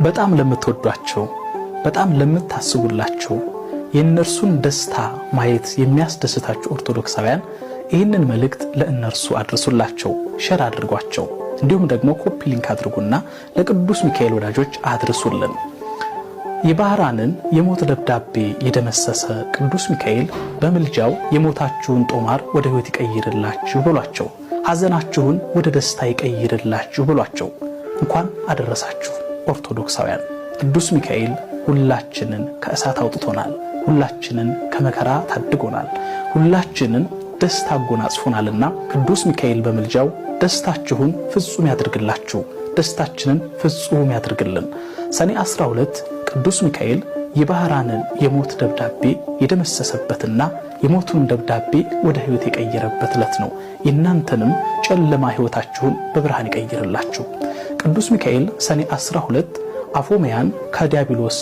በጣም ለምትወዷቸው በጣም ለምታስቡላቸው የእነርሱን ደስታ ማየት የሚያስደስታችሁ ኦርቶዶክሳውያን ይህንን መልእክት ለእነርሱ አድርሱላቸው፣ ሼር አድርጓቸው። እንዲሁም ደግሞ ኮፒ ሊንክ አድርጉና ለቅዱስ ሚካኤል ወዳጆች አድርሱልን። የባህራንን የሞት ደብዳቤ የደመሰሰ ቅዱስ ሚካኤል በምልጃው የሞታችሁን ጦማር ወደ ሕይወት ይቀይርላችሁ ብሏቸው፣ ሐዘናችሁን ወደ ደስታ ይቀይርላችሁ ብሏቸው። እንኳን አደረሳችሁ ኦርቶዶክሳውያን። ቅዱስ ሚካኤል ሁላችንን ከእሳት አውጥቶናል፣ ሁላችንን ከመከራ ታድጎናል፣ ሁላችንን ደስታ አጎናጽፎናልና ቅዱስ ሚካኤል በምልጃው ደስታችሁን ፍጹም ያድርግላችሁ፣ ደስታችንን ፍጹም ያድርግልን። ሰኔ 12 ቅዱስ ሚካኤል የባህራንን የሞት ደብዳቤ የደመሰሰበትና የሞቱን ደብዳቤ ወደ ሕይወት የቀየረበት ዕለት ነው። የእናንተንም ጨለማ ሕይወታችሁን በብርሃን ይቀይርላችሁ። ቅዱስ ሚካኤል ሰኔ 12 አፎምያን ከዲያብሎስ